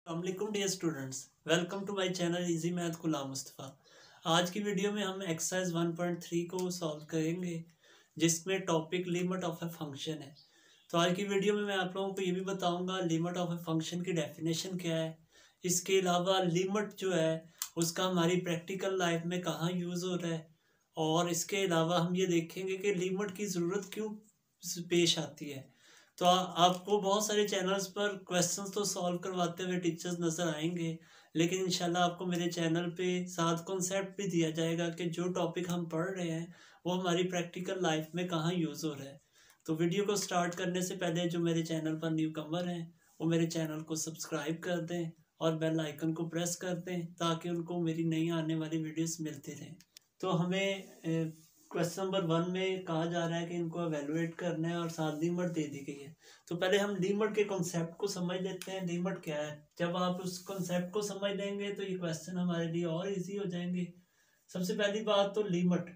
अस्सलामुअलैकुम dear students, welcome to my channel easy math Ghulam Mustafa. आज की वीडियो में हम एक्सरसाइज 1.3 को सॉल्व करेंगे जिसमें topic limit of a function है। तो आज की वीडियो में मैं आप लोगों को ये भी बताऊंगा लिमिट ऑफ ए फंक्शन की डेफिनेशन क्या है। इसके अलावा लिमिट जो है उसका हमारी प्रैक्टिकल लाइफ में कहाँ यूज़ हो रहा है, और इसके अलावा हम ये देखेंगे कि लिमिट की ज़रूरत क्यों पेश आती है। तो आपको बहुत सारे चैनल्स पर क्वेश्चंस तो सॉल्व करवाते हुए टीचर्स नज़र आएंगे, लेकिन इंशाल्लाह आपको मेरे चैनल पे साथ कॉन्सेप्ट भी दिया जाएगा कि जो टॉपिक हम पढ़ रहे हैं वो हमारी प्रैक्टिकल लाइफ में कहाँ यूज़ हो रहा है। तो वीडियो को स्टार्ट करने से पहले जो मेरे चैनल पर न्यू कमर हैं वो मेरे चैनल को सब्सक्राइब कर दें और बेल आइकन को प्रेस कर दें ताकि उनको मेरी नई आने वाली वीडियोस मिलती रहें। तो हमें क्वेश्चन नंबर 1 में कहा जा रहा है कि इनको एवेलुएट करना है और साथ लिमिट दे दी गई है। तो पहले हम लिमिट के कॉन्सेप्ट को समझ लेते हैं। लिमिट क्या है? जब आप उस कॉन्सेप्ट को समझ लेंगे तो ये क्वेश्चन हमारे लिए और इजी हो जाएंगे। सबसे पहली बात तो लिमिट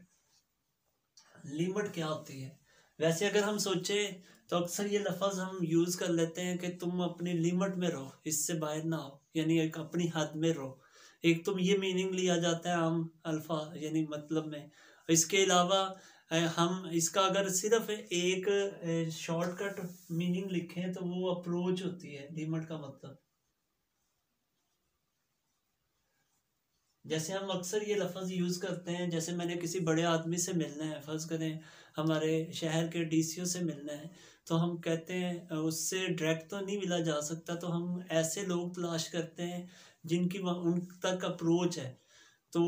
क्या होती है। वैसे अगर हम सोचे तो अक्सर ये लफ्ज़ हम यूज़ कर लेते हैं कि तुम अपनी लिमिट में रहो, इससे बाहर ना हो, यानी एक अपनी हद में रहो। एक तो ये मीनिंग लिया जाता है आम अल्फा यानी मतलब में। इसके अलावा हम इसका अगर सिर्फ एक शॉर्टकट मीनिंग लिखें तो वो अप्रोच होती है लिमिट का मतलब। जैसे हम अक्सर ये लफ्ज़ यूज़ करते हैं, जैसे मैंने किसी बड़े आदमी से मिलना है, फ़र्ज़ करें हमारे शहर के डीसीओ से मिलना है, तो हम कहते हैं उससे डायरेक्ट तो नहीं मिला जा सकता, तो हम ऐसे लोग तलाश करते हैं जिनकी उन तक अप्रोच है। तो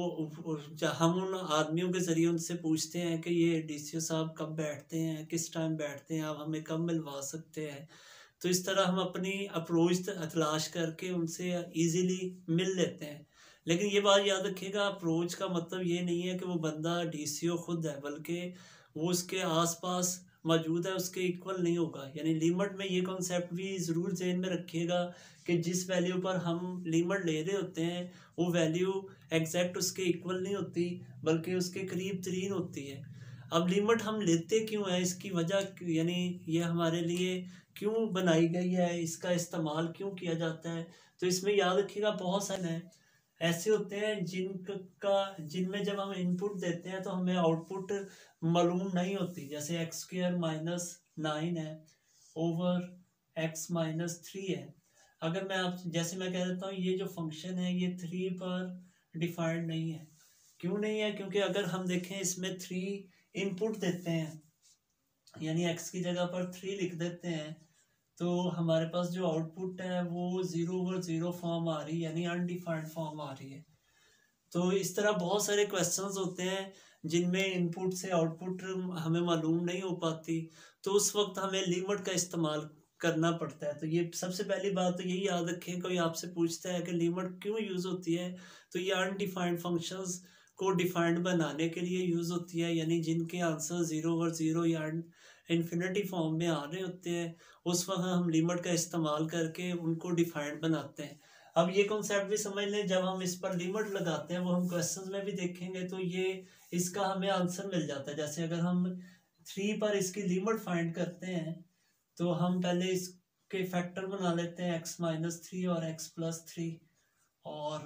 हम उन आदमियों के ज़रिए उनसे पूछते हैं कि ये डीसीओ साहब कब बैठते हैं, किस टाइम बैठते हैं, आप हमें कब मिलवा सकते हैं। तो इस तरह हम अपनी अप्रोच तलाश करके उनसे ईज़िली मिल लेते हैं। लेकिन ये बात याद रखिएगा, अप्रोच का मतलब ये नहीं है कि वो बंदा डीसीओ खुद है, बल्कि वो उसके आसपास मौजूद है, उसके इक्वल नहीं होगा। यानी लिमिट में ये कॉन्सेप्ट भी ज़रूर ज़हन में रखिएगा कि जिस वैल्यू पर हम लिमिट ले रहे होते हैं वो वैल्यू एग्जैक्ट उसके इक्वल नहीं होती, बल्कि उसके करीब तरीन होती है। अब लिमिट हम लेते क्यों हैं, इसकी वजह यानी ये हमारे लिए क्यों बनाई गई है, इसका इस्तेमाल क्यों किया जाता है। तो इसमें याद रखिएगा बहुत सारे हैं ऐसे होते हैं जिनमें जब हम इनपुट देते हैं तो हमें आउटपुट मालूम नहीं होती। जैसे x² - 9 है ओवर x - 3 है। अगर मैं आप जैसे मैं कह देता हूँ ये जो फंक्शन है ये 3 पर डिफाइंड नहीं है। क्यों नहीं है? क्योंकि अगर हम देखें इसमें 3 इनपुट देते हैं, यानी x की जगह पर 3 लिख देते हैं, तो हमारे पास जो आउटपुट है वो 0/0 फॉर्म आ रही है, यानी अनडिफाइंड फॉर्म आ रही है। तो इस तरह बहुत सारे क्वेश्चंस होते हैं जिनमें इनपुट से आउटपुट हमें मालूम नहीं हो पाती, तो उस वक्त हमें लिमिट का इस्तेमाल करना पड़ता है। तो ये सबसे पहली बात तो यही याद रखें, कोई आपसे पूछता है कि लिमिट क्यों यूज़ होती है, तो ये अनडिफाइंड फंक्शंस को डिफाइंड बनाने के लिए यूज़ होती है, यानी जिनके आंसर 0/0 या इन्फिनिटी फॉर्म में आ रहे होते हैं, उस वक्त हम लिमिट का इस्तेमाल करके उनको डिफाइंड बनाते हैं। अब ये कॉन्सेप्ट भी समझ लें, जब हम इस पर लिमिट लगाते हैं वो हम क्वेश्चंस में भी देखेंगे तो ये इसका हमें आंसर मिल जाता है। जैसे अगर हम 3 पर इसकी लिमिट फाइंड करते हैं तो हम पहले इसके फैक्टर बना लेते हैं x - 3 और x+3, और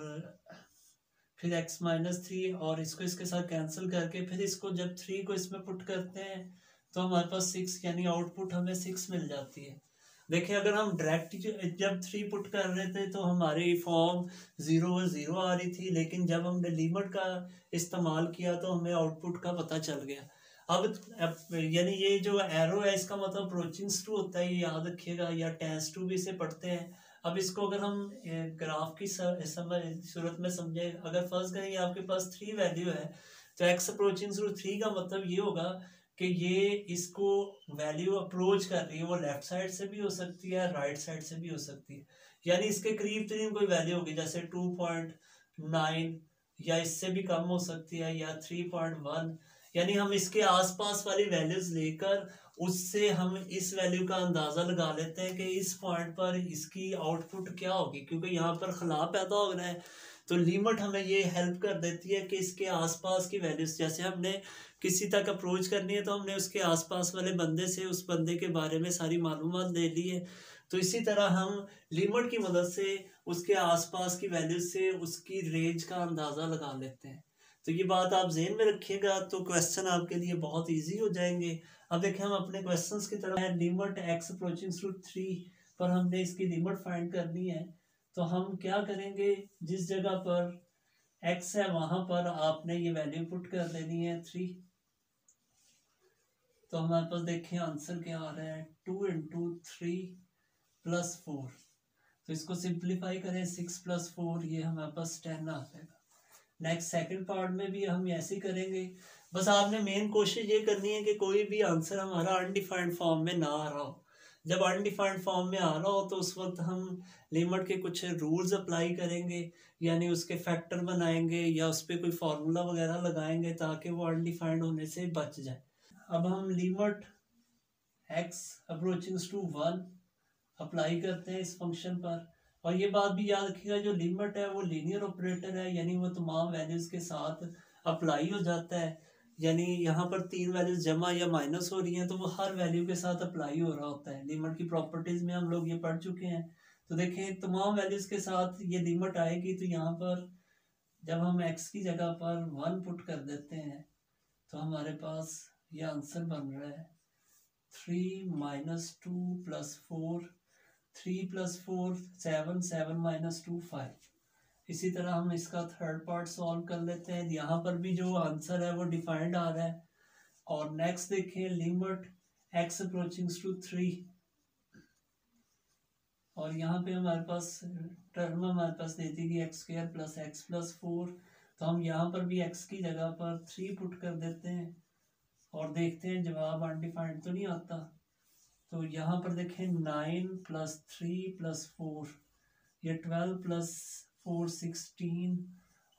फिर x - 3 और इसको इसके साथ कैंसिल करके फिर इसको जब 3 को इसमें पुट करते हैं तो हमारे पास 6 यानी आउटपुट हमें 6 मिल जाती है। देखिए अगर हम डायरेक्ट जब 3 पुट कर रहे थे तो हमारी फॉर्म 0/0 आ रही थी, लेकिन जब हमने लिमिट का इस्तेमाल किया तो हमें आउटपुट का पता चल गया। अब यानी ये जो एरो है इसका मतलब अप्रोचिंग्स टू होता है, ये याद रखिएगा, या टेंस टू भी इसे पढ़ते हैं। अब इसको अगर हम ग्राफ की सूरत में समझे, अगर फर्ज करें आपके पास 3 वैल्यू है तो x अप्रोचिंग टू 3 का मतलब ये होगा कि ये इसको वैल्यू अप्रोच कर रही है, वो लेफ्ट साइड से भी हो सकती है, राइट साइड से भी हो सकती है, यानी इसके करीब तरीन कोई वैल्यू होगी, जैसे 2.9 या इससे भी कम हो सकती है, या 3.1। यानी हम इसके आसपास वाली वैल्यूज लेकर उससे हम इस वैल्यू का अंदाज़ा लगा लेते हैं कि इस पॉइंट पर इसकी आउटपुट क्या होगी, क्योंकि यहाँ पर खला पैदा हो रहा है। तो लिमिट हमें ये हेल्प कर देती है कि इसके आसपास की वैल्यूज, जैसे हमने किसी तक अप्रोच करनी है तो हमने उसके आसपास वाले बंदे से उस बंदे के बारे में सारी मालूमात ले ली है। तो इसी तरह हम लिमिट की मदद से उसके आसपास की वैल्यू से उसकी रेंज का अंदाज़ा लगा लेते हैं। तो ये बात आप जहन में रखिएगा, तो क्वेश्चन आपके लिए बहुत इजी हो जाएंगे। अब देखिए हम अपने क्वेश्चंस की तरफ है। लिमिट x अप्रोचिंग टू 3 पर हमने इसकी लिमिट फाइंड करनी है। तो हम क्या करेंगे, जिस जगह पर x है वहां पर आपने ये वैल्यू पुट कर देनी है 3। तो हमारे पास देखिए आंसर क्या आ रहा है, 2 इंटू 3 प्लस 4। तो इसको सिंप्लीफाई करें, 6 प्लस 4 ये हमारे पास 10 आ जाएगा। नेक्स्ट सेकंड पार्ट में भी हम ऐसे ही करेंगे। बस आपने मेन कोशिश ये करनी है कि कोई भी आंसर हमारा अनडिफाइंड फॉर्म में ना आ रहा हो। जब अनडिफाइंड फॉर्म में आ रहा हो तो उस वक्त हम लिमिट के कुछ रूल्स अप्लाई करेंगे, यानी उसके फैक्टर बनाएंगे या उस पर कोई फार्मूला वगैरह लगाएंगे ताकि वो अनडिफाइंड होने से बच जाए। अब हम limit x approaching to 1 apply करते हैं इस फंक्शन पर। और ये बात भी याद रखिएगा, जो लिमिट है वो लीनियर ऑपरेटर है, यानी वो तमाम वैल्यूज़ के साथ अप्लाई हो जाता है। यानी यहाँ पर 3 वैल्यूज़ जमा या माइनस हो रही हैं तो वो हर वैल्यू के साथ अप्लाई हो रहा होता है। लिमिट की प्रॉपर्टीज़ में हम लोग ये पढ़ चुके हैं। तो देखें तमाम वैल्यूज़ के साथ ये लिमिट आएगी। तो यहाँ पर जब हम x की जगह पर 1 पुट कर देते हैं तो हमारे पास ये आंसर बन रहा है 3 माइनस 2 प्लस 4, 3 प्लस 4 7, 7 माइनस 2 5। इसी तरह हम इसका थर्ड पार्ट सॉल्व कर लेते हैं। यहाँ पर भी जो आंसर है वो डिफाइंड आ रहा है। और नेक्स्ट देखिए लिमिट x अप्रोचिंग टू 3, और यहाँ पे हमारे पास टर्म हमारे पास दे दी गई x square plus x plus 4। तो हम यहाँ पर भी x की जगह पर 3 पुट कर देते हैं और देखते हैं जवाब अनडिफाइंड तो नहीं आता। तो यहाँ पर देखें 9 प्लस 3 प्लस 4, ये 12 प्लस 4 16,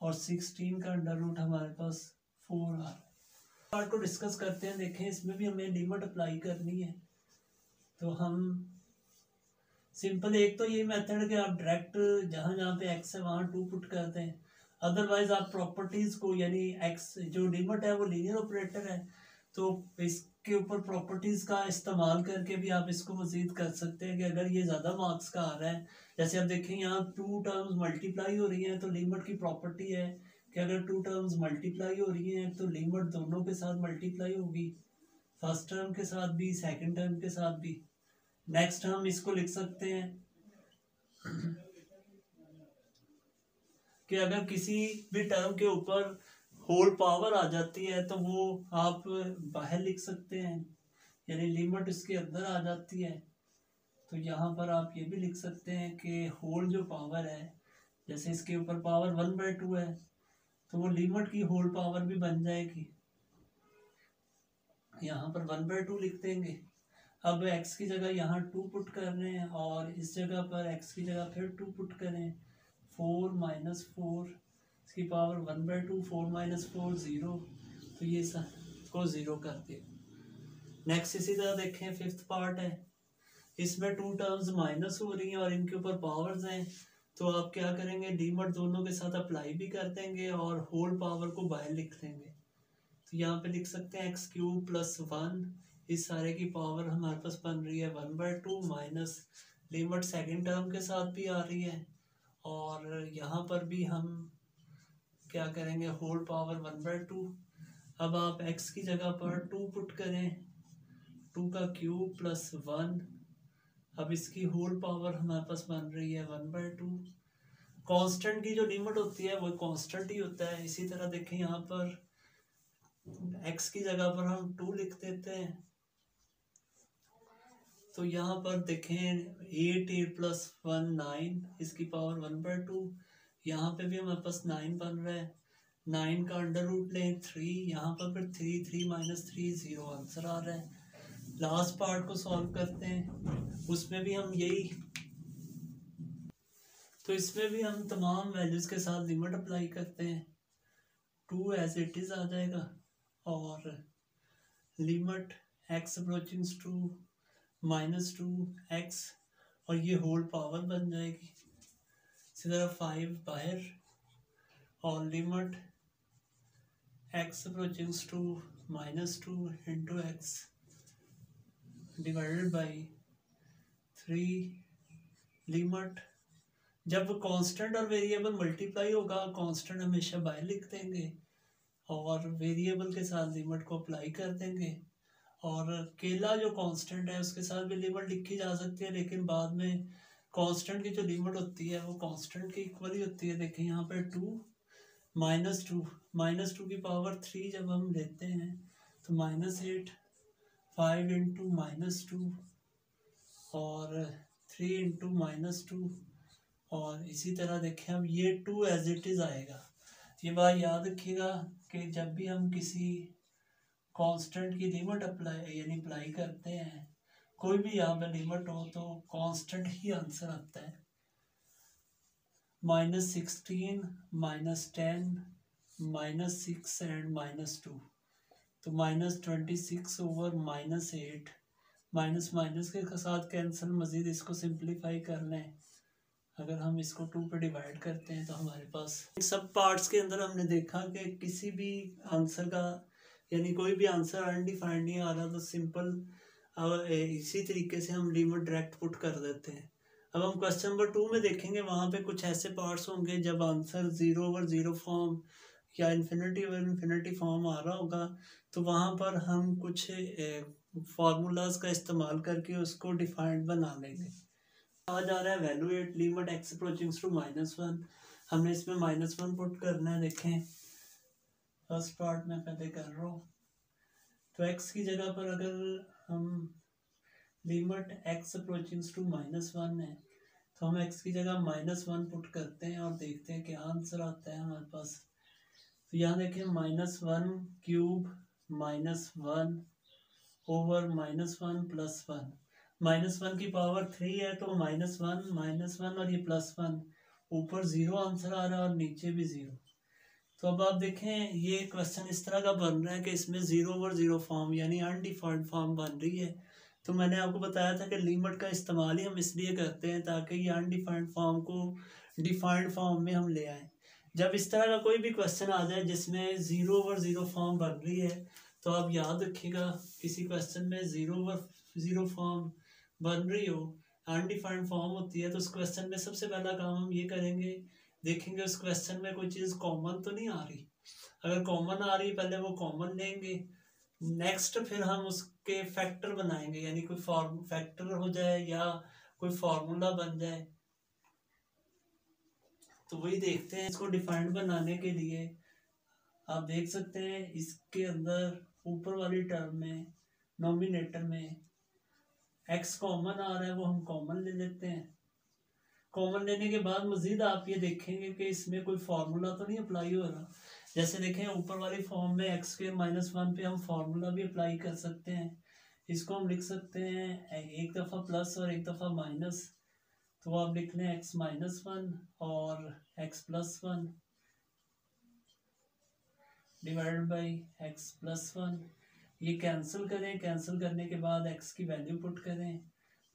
और 16 का अंडर रूट हमारे पास 4 आ रहा है। पार्ट को डिस्कस करते हैं। देखें इसमें भी हमें लिमिट अप्लाई करनी है। तो हम सिंपल एक तो ये मेथड कि आप डायरेक्ट जहाँ जहाँ पे x है वहाँ 2 पुट कर दें। अदरवाइज आप प्रॉपर्टीज को, यानी x जो लिमिट है वो लीनियर ऑपरेटर है, तो इसके ऊपर प्रॉपर्टीज का इस्तेमाल करके भी आप इसको मजीद कर सकते हैं कि अगर ये ज़्यादा मार्क्स का आ रहा है। जैसे आप देखें यहाँ 2 टर्म्स मल्टीप्लाई हो रही हैं तो लिमिट की प्रॉपर्टी है कि अगर 2 टर्म्स मल्टीप्लाई हो रही हैं तो लिमिट दोनों के साथ मल्टीप्लाई होगी, फर्स्ट टर्म के साथ भी सेकेंड टर्म के साथ भी। नेक्स्ट हम इसको लिख सकते हैं कि अगर किसी भी टर्म के ऊपर होल पावर आ जाती है तो वो आप बाहर लिख सकते हैं, यानी लिमिट इसके अंदर आ जाती है। तो यहाँ पर आप ये भी लिख सकते हैं कि होल जो पावर है, जैसे इसके ऊपर पावर 1/2 है तो वो लिमिट की होल पावर भी बन जाएगी। यहाँ पर 1/2 लिख देंगे। अब x की जगह यहाँ 2 पुट कर रहे हैं और इस जगह पर x की जगह फिर 2 पुट करें। 4 माइनस 4 इसकी पावर 1/2, 4 माइनस 4 0, तो ये को 0 कर दिया। नेक्स्ट इसी तरह देखें फिफ्थ पार्ट है, इसमें 2 टर्म्स माइनस हो रही हैं और इनके ऊपर पावर्स हैं। तो आप क्या करेंगे, लिमिट दोनों के साथ अप्लाई भी कर देंगे और होल पावर को बाहर लिख देंगे। तो यहाँ पे लिख सकते हैं x³ प्लस 1, इस सारे की पावर हमारे पास बन रही है 1/2 माइनस लिमिट सेकेंड टर्म के साथ भी आ रही है, और यहाँ पर भी हम क्या करेंगे, होल पावर 1/2। अब आप x की जगह पर 2 पुट करें, 2 का क्यूब प्लस 1। अब इसकी होल पावर हमारे पास बन रही है 1/2। कांस्टेंट की जो लिमिट होती है वो कांस्टेंट ही होता है। इसी तरह देखें यहाँ पर x की जगह पर हम 2 लिख देते हैं। तो यहाँ पर देखें 8 प्लस 1 9, इसकी पावर 1/2। यहाँ पे भी हमारे पास 9 बन रहा है। 9 का अंडर रूट लें 3, यहाँ पर फिर 3, 3 माइनस 3 0 आंसर आ रहा है। लास्ट पार्ट को सॉल्व करते हैं, उसमें भी हम यही, तो इसमें भी हम तमाम वैल्यूज के साथ लिमिट अप्लाई करते हैं। 2 एज इट इज आ जाएगा और limit x approaching to -2x, और ये होल पावर बन जाएगी। इसी तरह 5 बाहर और limit x approaching to -2 into x divided by 3 limit जब कांस्टेंट और वेरिएबल मल्टीप्लाई होगा, कांस्टेंट हमेशा बाय लिख देंगे और वेरिएबल के साथ लिमिट को अप्लाई कर देंगे। और केला जो कांस्टेंट है उसके साथ भी लिमिट लिखी जा सकती है, लेकिन बाद में कांस्टेंट की जो लिमिट होती है वो कांस्टेंट की इक्वल ही होती है। देखिए यहाँ पे 2 -2 की पावर 3 जब हम लेते हैं तो -8, 5 इंटू -2 और 3 इंटू -2, और इसी तरह देखें अब ये 2 एज इट इज़ आएगा। ये बात याद रखिएगा कि जब भी हम किसी कांस्टेंट की लिमिट अप्लाई करते हैं, कोई भी यहाँ पे लिमिट हो तो कांस्टेंट ही आंसर आता है। -16, -10, -6 एंड -2, तो -26 ओवर -8, माइनस माइनस के साथ कैंसिल। मज़ीद इसको सिंप्लीफाई कर लें, अगर हम इसको 2 पे डिवाइड करते हैं तो हमारे पास सब पार्ट्स के अंदर हमने देखा कि किसी भी आंसर का यानी कोई भी आंसर अनडिफाइंड नहीं आ रहा तो सिंपल इसी तरीके से हम लिमिट डायरेक्ट पुट कर देते हैं। अब हम क्वेश्चन नंबर 2 में देखेंगे, वहाँ पे कुछ ऐसे पार्ट्स होंगे जब आंसर 0/0 फॉर्म या इन्फिनिटी फॉर्म आ रहा होगा, तो वहाँ पर हम कुछ फार्मूलाज का इस्तेमाल करके उसको डिफाइंड बना लेंगे। आ जा रहा है evaluate limit x approaching to -1। हमने इसमें -1 पुट करना है। देखें फर्स्ट पार्ट में पहले कर रहा हूँ, तो x की जगह पर अगर हम लिमिट x अप्रोचिंग टू -1 है तो हम x की जगह -1 पुट करते हैं और देखते हैं क्या आंसर आता है हमारे पास। तो यहाँ देखें -1 क्यूब -1 ओवर -1 प्लस 1, -1 की पावर 3 है तो -1 और ये +1, ऊपर 0 आंसर आ रहा है और नीचे भी 0। तो अब आप देखें ये क्वेश्चन इस तरह का बन रहा है कि इसमें 0/0 फॉर्म यानी अनडिफाइंड फॉर्म बन रही है। तो मैंने आपको बताया था कि लिमिट का इस्तेमाल ही हम इसलिए करते हैं ताकि ये अनडिफाइंड फॉर्म को डिफाइंड फॉर्म में हम ले आएँ। जब इस तरह का कोई भी क्वेश्चन आ जाए जिसमें 0/0 फॉर्म बन रही है तो आप याद रखिएगा, किसी क्वेश्चन में 0/0 फॉर्म बन रही हो, अनडिफाइंड फॉर्म होती है, तो उस क्वेश्चन में सबसे पहला काम हम ये करेंगे, देखेंगे उस क्वेश्चन में कोई चीज़ कॉमन तो नहीं आ रही। अगर कॉमन आ रही पहले वो कॉमन लेंगे, नेक्स्ट फिर हम उसके फैक्टर बनाएंगे, यानी कोई फैक्टर हो जाए या कोई फार्मूला बन जाए, तो वही देखते हैं। इसको डिफाइंड बनाने के लिए आप देख सकते हैं इसके अंदर ऊपर वाली टर्म में नोमिनेटर में x कॉमन आ रहा है, वो हम कॉमन ले लेते हैं। कॉमन लेने के बाद मजीद आप ये देखेंगे कि इसमें कोई फार्मूला तो नहीं अप्लाई हो रहा। जैसे देखें ऊपर वाली फॉर्म में x² -1 पे हम फार्मूला भी अप्लाई कर सकते हैं। इसको हम लिख सकते हैं एक दफ़ा प्लस और एक दफ़ा माइनस, तो आप लिख लें x -1 और x +1 डिवाइडेड बाई x +1। ये कैंसिल करें, कैंसिल करने के बाद x की वैल्यू पुट करें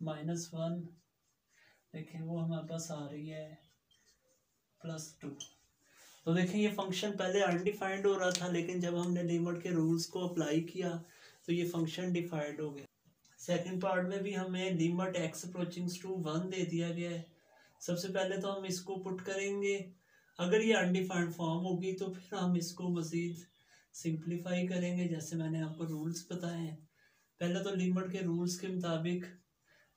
-1, देखें वो हमारे पास आ रही है +2। तो देखें ये फंक्शन पहले अनडिफाइंड हो रहा था, लेकिन जब हमने लिमिट के रूल्स को अप्लाई किया तो ये फंक्शन डिफाइंड हो गया। सेकंड पार्ट में भी हमें लिमिट x अप्रोचिंग टू 1 दे दिया गया है। सबसे पहले तो हम इसको पुट करेंगे, अगर ये अनडिफाइंड फॉर्म होगी तो फिर हम इसको मज़ीद सिंप्लीफाई करेंगे जैसे मैंने आपको रूल्स बताए हैं। पहले तो लिमिट के रूल्स के मुताबिक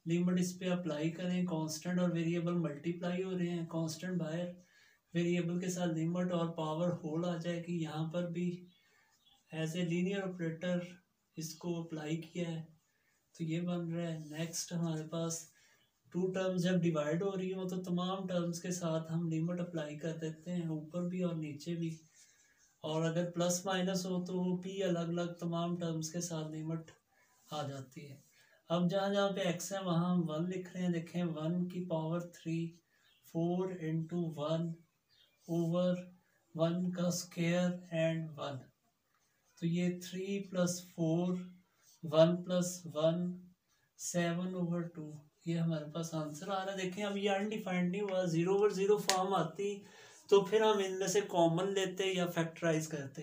लिमिट इस पे अप्लाई करें, कांस्टेंट और वेरिएबल मल्टीप्लाई हो रहे हैं, कांस्टेंट बाहर वेरिएबल के साथ लिमिट और पावर होल आ जाएगी। यहाँ पर भी एज ए लीनियर ऑपरेटर इसको अप्लाई किया है तो ये बन रहा है। नेक्स्ट हमारे पास 2 टर्म्स जब डिवाइड हो रही हो तो तमाम टर्म्स के साथ हम लिमिट अप्लाई कर देते हैं, ऊपर भी और नीचे भी, और अगर प्लस माइनस हो तो भी अलग अलग तमाम टर्म्स के साथ लिमिट आ जाती है। अब जहाँ जहाँ पे x है वहाँ हम 1 लिख रहे हैं। देखें 1 की पावर 3, 4 इंटू 1 ओवर 1 का स्क्वायर एंड 1, तो ये 3 + 4 1 + 1 7/2, ये हमारे पास आंसर आ रहा है। देखें अब ये अनडिफाइंड नहीं हुआ, 0/0 फॉर्म आती तो फिर हम इनमें से कॉमन लेते या फैक्टराइज करते,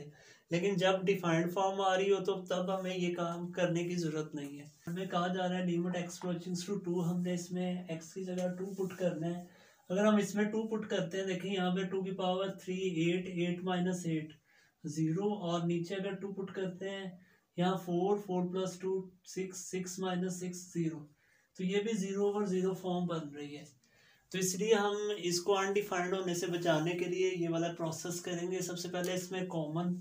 लेकिन जब डिफाइंड फॉर्म आ रही हो तो तब हमें ये काम करने की ज़रूरत नहीं है। हमें कहा जा रहा है लिमिट x अप्रोचिंग टू 2, हमने इसमें x की जगह 2 पुट करना है। अगर हम इसमें 2 पुट करते हैं, देखिए यहाँ पे 2 की पावर 3 8, 8 माइनस 8 0, और नीचे अगर 2 पुट करते हैं यहाँ 4, 4 प्लस 2 6, 6 माइनस 6 0, तो ये भी 0/0 फॉर्म बन रही है। तो इसलिए हम इसको अनडिफाइंड होने से बचाने के लिए ये वाला प्रोसेस करेंगे। सबसे पहले इसमें कॉमन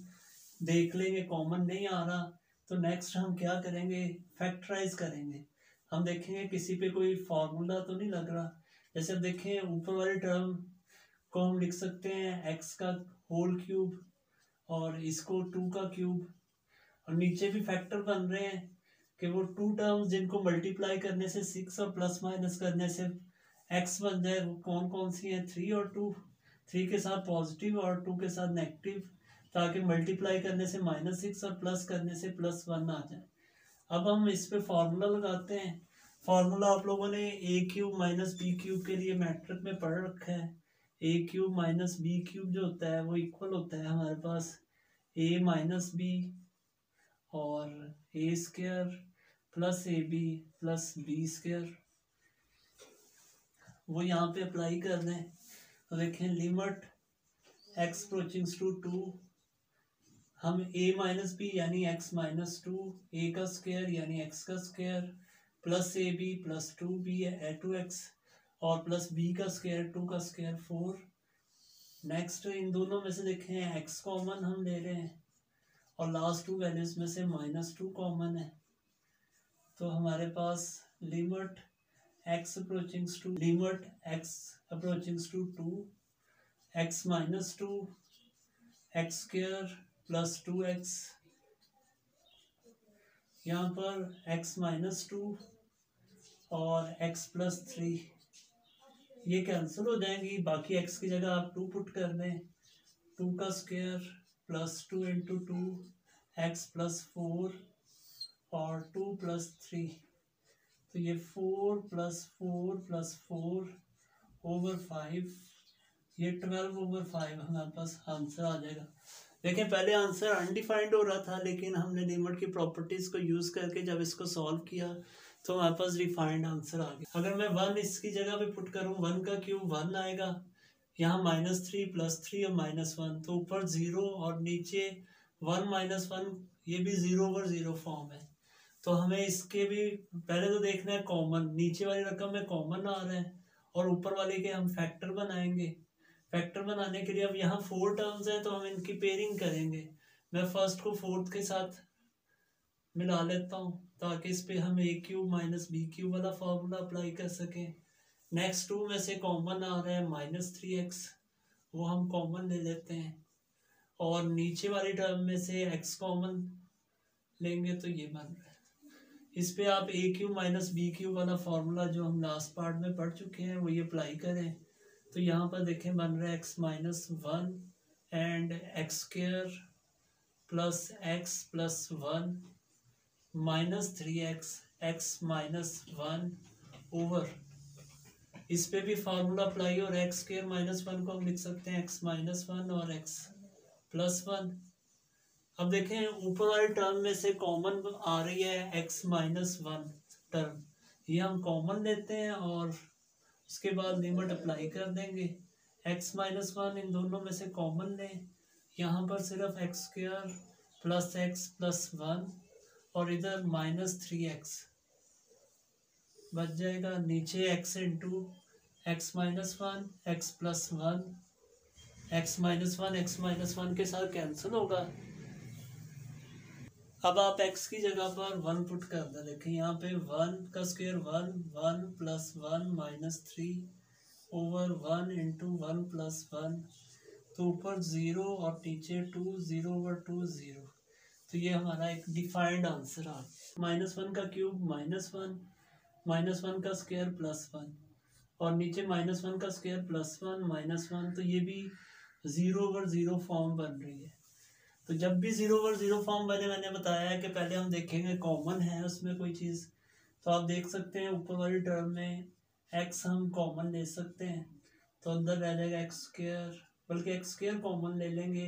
देख लेंगे, कॉमन नहीं आ रहा तो नेक्स्ट हम क्या करेंगे, फैक्टराइज करेंगे। हम देखेंगे किसी पे कोई फार्मूला तो नहीं लग रहा। जैसे अब देखें ऊपर वाली टर्म को हम लिख सकते हैं एक्स का होल क्यूब और इसको 2 का क्यूब, और नीचे भी फैक्टर बन रहे हैं कि वो 2 टर्म्स जिनको मल्टीप्लाई करने से 6 और प्लस माइनस करने से एक्स बन जाए, वो कौन कौन सी हैं, 3 और 2, 3 के साथ पॉजिटिव और 2 के साथ नेगेटिव, ताकि मल्टीप्लाई करने से -6 और प्लस करने से +1 आ जाए। अब हम इस पे फार्मूला लगाते हैं। फार्मूला आप लोगों ने ए क्यूब माइनस बी क्यूब के लिए मैट्रिक में पढ़ रखा है। ए क्यूब माइनस बी क्यूब जो होता है वो इक्वल होता है हमारे पास ए माइनस बी और A square plus A B plus B square. वो यहाँ पे अप्लाई कर दें तो देखें लिमिट एक्स अप्रोचिंग्स टू 2, हम a माइनस बी यानी x माइनस 2, ए का स्क्वायर यानी x का square plus A B plus 2b है 2x और प्लस b का स्क्वायर 2 का स्क्वायर 4। नेक्स्ट इन दोनों में से देखें x कॉमन हम ले रहे हैं और लास्ट 2 वैल्यूज में से -2 कॉमन है, तो हमारे पास limit x approaches to 2 x minus 2 x square plus 2x, यहाँ पर x माइनस 2 और x प्लस 3 ये कैंसिल हो जाएंगी। बाकी x की जगह आप 2 पुट कर दें, 2 का square plus 2 into 2 x plus 4 और 2 प्लस 3, तो ये 4 प्लस 4 प्लस 4 ओवर 5, ये 12/5 हमारे पास आंसर आ जाएगा। देखिए पहले आंसर अनडिफाइंड हो रहा था, लेकिन हमने लिमिट की प्रॉपर्टीज को यूज करके जब इसको सॉल्व किया तो हमारे पास डिफाइंड आंसर आ गया। अगर मैं 1 इसकी जगह पे पुट करूँ, 1 का क्यूब 1 आएगा, यहाँ -3 +3 और -1, तो ऊपर 0 और नीचे 1 -1, ये भी 0/0 फॉर्म है। तो हमें इसके भी पहले तो देखना है कॉमन, नीचे वाली रकम में कॉमन आ रहा है और ऊपर वाले के हम फैक्टर बनाएंगे। फैक्टर बनाने के लिए अब यहाँ 4 टर्म्स हैं तो हम इनकी पेयरिंग करेंगे। मैं फर्स्ट को फोर्थ के साथ मिला लेता हूँ ताकि इस पे हम ए क्यूब माइनस बी क्यूब वाला फार्मूला अप्लाई कर सकें। नेक्स्ट 2 में से कॉमन आ रहा है -3x, वो हम कॉमन ले लेते हैं और नीचे वाली टर्म में से x कॉमन लेंगे तो ये बन रहा है। इस पे आप ए क्यूब माइनस बी क्यूब वाला फार्मूला जो हम लास्ट पार्ट में पढ़ चुके हैं वो ये अप्लाई करें, तो यहाँ पर देखें बन रहा है x minus 1 and x square plus x plus 1 -3x x minus 1 over, इस पे भी फार्मूला अप्लाई और एक्स स्क्वायर -1 को हम लिख सकते हैं x माइनस 1 और x प्लस 1। अब देखें ऊपर वाली टर्म में से कॉमन आ रही है x माइनस 1 टर्म, ये हम कॉमन लेते हैं और उसके बाद लिमिट अप्लाई कर देंगे। x माइनस 1 इन दोनों में से कॉमन लें, यहाँ पर सिर्फ x square plus x plus 1 और इधर -3x बच जाएगा। नीचे x into x minus 1 x plus 1, x minus 1 के साथ कैंसिल होगा। अब आप x की जगह पर 1 पुट कर दें, देखें यहाँ पे 1 का square 1, 1 plus 1 -3 over 1 into 1 plus 1, तो ऊपर 0 और नीचे 2, 0/2 0, तो ये हमारा एक डिफाइंड आंसर आ गया। -1 का क्यूब -1, -1 का स्क्वायर +1 और नीचे -1 का स्क्वायर +1 -1, तो ये भी 0/0 फॉर्म बन रही है। तो जब भी 0/0 फॉर्म बने, मैंने बताया है कि पहले हम देखेंगे कॉमन है उसमें कोई चीज़, तो आप देख सकते हैं ऊपर वाली टर्म में x हम कॉमन ले सकते हैं, तो अंदर रह जाएगा एक्स स्क्वायर, बल्कि एक्स स्क्वायर कॉमन ले लेंगे,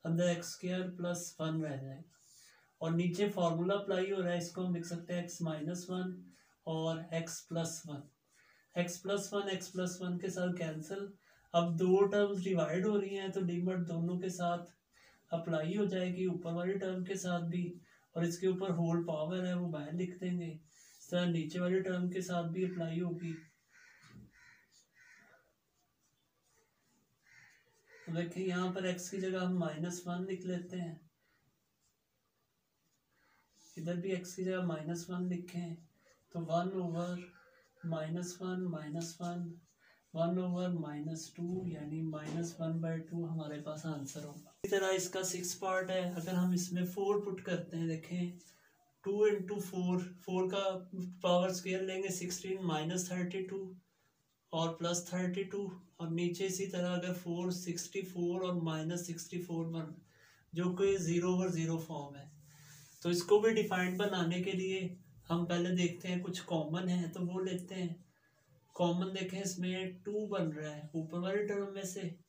अंदर एक्स स्क्वायर प्लस 1 रह जाएगा और नीचे फार्मूला अप्लाई हो रहा है, इसको हम लिख सकते हैं x माइनस 1 और x प्लस 1। x+1 के साथ कैंसिल। अब दो टर्म्स डिवाइड हो रही हैं तो लिमिट दोनों के साथ अप्लाई हो जाएगी, ऊपर वाली टर्म के साथ भी, और इसके ऊपर होल पावर है वो बाहर लिख देंगे। इस तरह नीचे वाली टर्म के साथ भी अप्लाई होगी। तो देखिए यहाँ पर x की जगह हम -1 लिख लेते हैं, इधर भी x की जगह -1 लिखें तो 1/-1 1/-2 यानी -1/2 हमारे पास आंसर होगा। इसी तरह इसका 6 पार्ट है। अगर हम इसमें 4 पुट करते हैं, देखें 2 × 4, 4 का पावर स्क्वायर लेंगे 16 -32 और +32, और नीचे इसी तरह अगर 4 64 और -64 1 जो कि 0/0 फॉर्म है। तो इसको भी डिफाइंड बनाने के लिए हम पहले देखते हैं कुछ कॉमन है तो वो लेते हैं। कॉमन देखें इसमें 2 बन रहा है ऊपर वाले टर्म में से,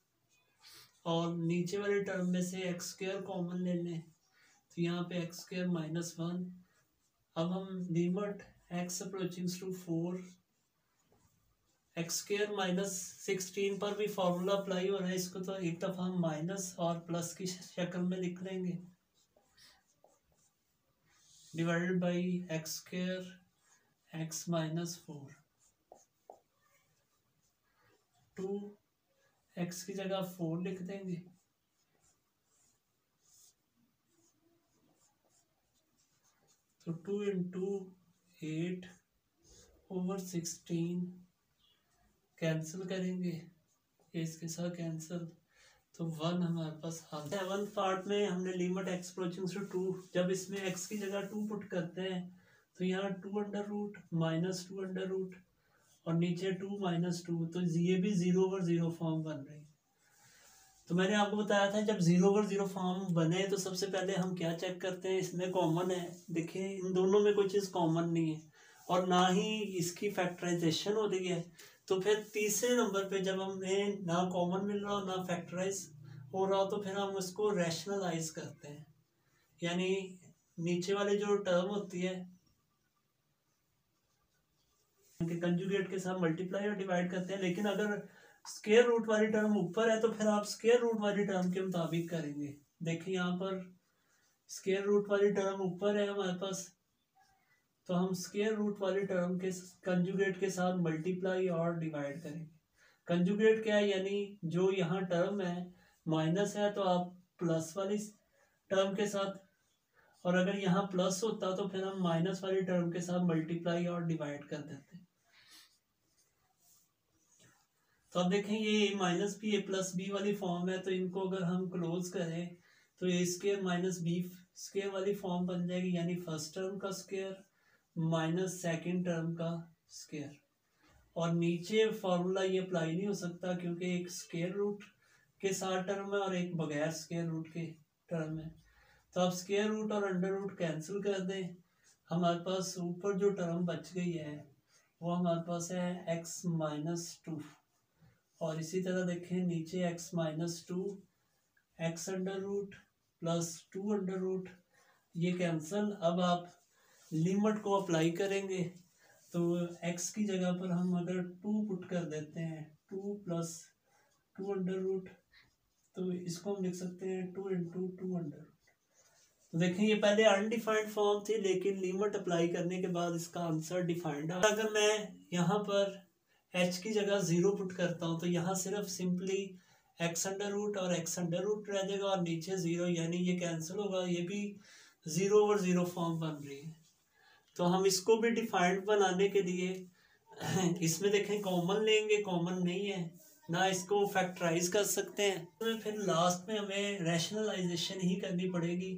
और नीचे वाले टर्म में से x² कॉमन ले लें तो यहाँ पे x² -1। अब हम limit x approaching to 4, x² -16 पर भी फॉर्मूला अप्लाई हो रहा है, इसको तो एक दफ़ा हम माइनस और प्लस की शक्ल में लिख लेंगे, divided by x² x -4। 2 x की जगह 4 लिख देंगे, तो 2 × 8/16 कैंसिल करेंगे, इसके साथ कैंसिल, तो 1 हमारे पास हाल। 7th पार्ट में हमने लिमिट x अप्रोचिंग टू 2, जब इसमें x की जगह 2 पुट करते हैं तो यहाँ 2√, -2√, और नीचे 2 -2, तो ये भी 0/0 फॉर्म बन रही है। तो मैंने आपको बताया था जब 0/0 फॉर्म बने तो सबसे पहले हम क्या चेक करते हैं, इसमें कॉमन है। देखिए इन दोनों में कोई चीज़ कॉमन नहीं है और ना ही इसकी फैक्टराइजेशन हो रही है। तो फिर तीसरे नंबर पे जब हमें ना कॉमन मिल रहा हो ना फैक्टराइज हो रहा हो तो फिर हम उसको रैशनलाइज करते हैं, यानी नीचे वाली जो टर्म होती है कंजुगेट के साथ मल्टीप्लाई और डिवाइड करते हैं। लेकिन अगर स्क्वायर रूट वाली टर्म ऊपर है तो फिर आप स्क्वायर रूट वाली टर्म के मुताबिक करेंगे। देखिए यहाँ पर स्क्वायर रूट वाली टर्म ऊपर है हमारे पास, तो हम स्क्वायर रूट वाली टर्म के कंजुगेट के साथ मल्टीप्लाई और डिवाइड करेंगे। कंजुगेट क्या है, यानी जो यहाँ टर्म है माइनस है तो आप प्लस वाली टर्म के साथ, और अगर यहाँ प्लस होता तो फिर हम माइनस वाली टर्म के साथ मल्टीप्लाई और डिवाइड कर देते। तो अब देखें ये -b a+b वाली फॉर्म है, तो इनको अगर हम क्लोज करें तो a² -b² वाली फॉर्म बन जाएगी, यानी फर्स्ट टर्म का स्क्वायर माइनस सेकेंड टर्म का स्क्वायर। और नीचे फॉर्मूला ये अप्लाई नहीं हो सकता क्योंकि एक स्क्वायर रूट के साथ टर्म है और एक बगैर स्क्वायर रूट के टर्म है। तो आप स्क्वायर रूट और अंडर रूट कैंसिल कर दें, हमारे पास ऊपर जो टर्म बच गई है वो हमारे पास है x -2, और इसी तरह देखें नीचे x -2 x under root +2 under root, ये कैंसिल। अब आप लिमिट को अप्लाई करेंगे तो x की जगह पर हम अगर 2 पुट कर देते हैं 2 + 2 अंडर रूट, तो इसको हम लिख सकते हैं 2 × 2 अंडर रूट। तो देखें ये पहले अनडिफाइंड फॉर्म थी लेकिन लिमिट अप्लाई करने के बाद इसका आंसर डिफाइंड है। अगर मैं यहाँ पर h की जगह 0 पुट करता हूँ तो यहाँ सिर्फ सिंपली x अंडर रूट और x अंडर रूट रह जाएगा और नीचे 0, यानी ये कैंसिल होगा, ये भी 0/0 फॉर्म बन रही है। तो हम इसको भी डिफाइंड बनाने के लिए इसमें देखें कॉमन लेंगे, कॉमन नहीं है ना, इसको फैक्टराइज कर सकते हैं, तो फिर लास्ट में हमें रैशनलाइजेशन ही करनी पड़ेगी।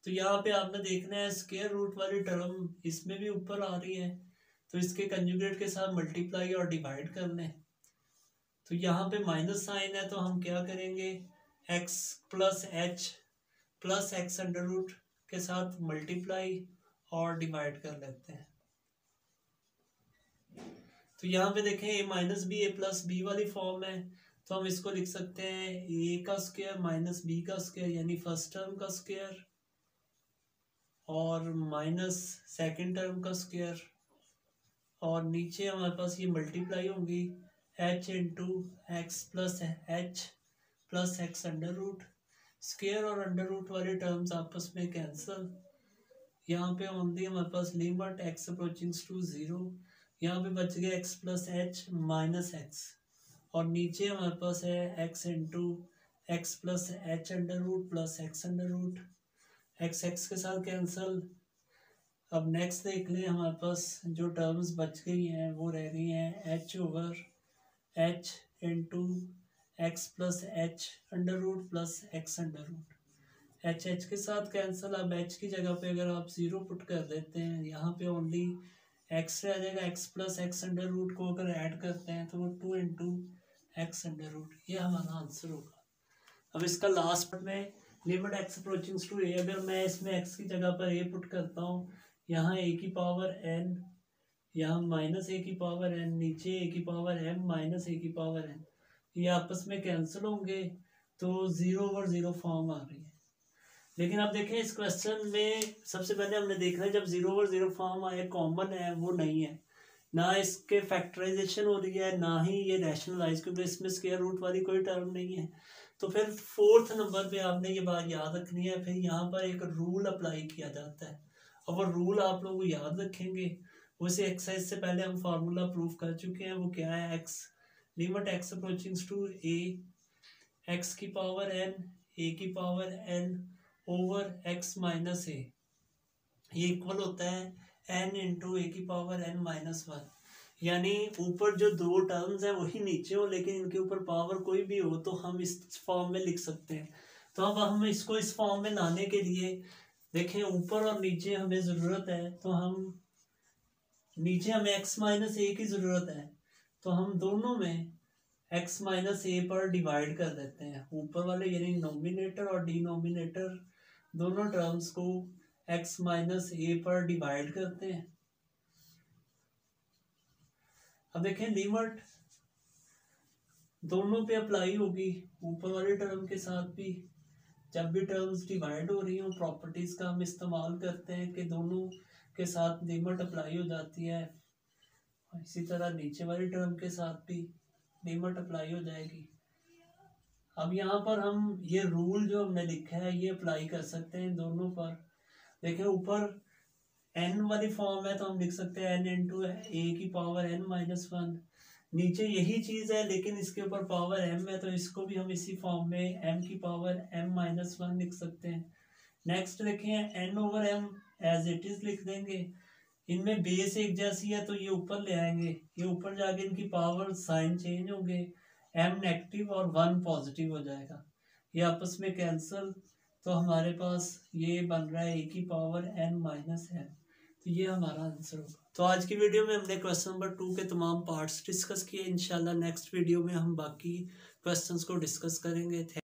तो यहाँ पे आपने देखना है स्क्वायर रूट वाली टर्म इसमें भी ऊपर आ रही है, तो इसके कंजुगेट के साथ मल्टीप्लाई और डिवाइड कर लें। तो यहाँ पे माइनस साइन है तो हम क्या करेंगे, x + h + x under root के साथ मल्टीप्लाई और डिवाइड कर लेते हैं। तो यहाँ पे देखें a -b a+b वाली फॉर्म है, तो हम इसको लिख सकते हैं a का स्क्वायर -b का स्क्वायर, यानी फर्स्ट टर्म का स्क्वायर और माइनस सेकेंड टर्म का स्क्वायर, और नीचे हमारे पास ये मल्टीप्लाई होंगी h into x plus H plus x under root. Square और अंडर रूट वाले टर्म्स आपस में कैंसल। यहाँ पे ओनली हमारे पास लिमिट एक्स अप्रोचिंग टू 0। यहाँ पे बच गया x plus H minus x, और नीचे हमारे पास है x into x plus H under root plus x under root. X x के साथ कैंसल। अब नेक्स्ट देख लें, हमारे पास जो टर्म्स बच गई हैं वो रह गई हैं H over H into x plus H under root plus x under root. H H के साथ कैंसल। अब एच की जगह पे अगर आप 0 पुट कर देते हैं, यहाँ पे ओनली एक्स रह जाएगा। X plus x under root को अगर ऐड करते हैं तो वो 2 इंटू एक्स अंडर रूट, ये हमारा आंसर होगा। अब इसका लास्ट पार्ट में लिमिट एक्स अप्रोचिंग टू ए, अगर मैं इसमें एक्स की जगह पर ए पुट करता हूँ, यहाँ ए की पावर एन, यहाँ माइनस ए की पावर एन, नीचे ए की पावर एम माइनस ए की पावर एन, ये आपस में कैंसिल होंगे तो 0 ओवर 0 फॉर्म आ रही है। लेकिन आप देखें इस क्वेश्चन में सबसे पहले हमने देखना है जब 0 ओवर 0 फॉर्म आए कॉमन है वो नहीं है, ना इसके फैक्टराइजेशन हो रही है ना ही ये रैशनलाइज, क्योंकि इसमें स्क्वायर रूट वाली कोई टर्म नहीं है। तो फिर 4th नंबर पे आपने ये बात याद रखनी है। फिर यहाँ पर एक रूल अप्लाई किया जाता है, और वो रूल आप लोग याद रखेंगे। उसे एक्सरसाइज से पहले हम फार्मूला प्रूफ कर चुके हैं। वो क्या है, x limit x approaching to a x की पावर एन ए की power n over x minus a, ये इक्वल होता है एन इंटू ए की पावर एन माइनस 1। यानी ऊपर जो दो टर्म्स हैं वही नीचे हो, लेकिन इनके ऊपर पावर कोई भी हो तो हम इस फॉर्म में लिख सकते हैं। तो अब हम इसको इस फॉर्म में लाने के लिए देखें, ऊपर और नीचे हमें ज़रूरत है, तो हम नीचे हमें x माइनस ए की ज़रूरत है, तो हम दोनों में x माइनस ए पर डिवाइड कर देते हैं। ऊपर वाले यानी नोमिनेटर और डिनोमिनेटर दोनों टर्म्स को x माइनस ए पर डिवाइड करते हैं। अब देखें लिमिट दोनों पे अप्लाई होगी, ऊपर वाले टर्म के साथ भी। जब भी टर्म्स डिवाइड हो रही हो प्रॉपर्टीज का हम इस्तेमाल करते हैं कि दोनों के साथ लिमिट अप्लाई हो जाती है। इसी तरह नीचे वाले टर्म के साथ भी लिमिट अप्लाई हो जाएगी। अब यहाँ पर हम ये रूल जो हमने लिखा है ये अप्लाई कर सकते हैं दोनों पर। देखिए ऊपर n वाली फॉर्म है तो हम लिख सकते हैं n इंटू ए की पावर n माइनस 1। नीचे यही चीज़ है लेकिन इसके ऊपर पावर m है, तो इसको भी हम इसी फॉर्म में m की पावर m माइनस 1 लिख सकते हैं। नेक्स्ट देखें n over m as it is लिख देंगे। इनमें बेस एक जैसी है तो ये ऊपर ले आएंगे, ये ऊपर जाके इनकी पावर साइन चेंज होंगे, m नेगेटिव और 1 पॉजिटिव हो जाएगा, ये आपस में कैंसिल। तो हमारे पास ये बन रहा है a की पावर n माइनस m, तो ये हमारा आंसर होगा। तो आज की वीडियो में हमने क्वेश्चन नंबर 2 के तमाम पार्ट्स डिस्कस किए। इंशाल्लाह नेक्स्ट वीडियो में हम बाकी क्वेश्चंस को डिस्कस करेंगे।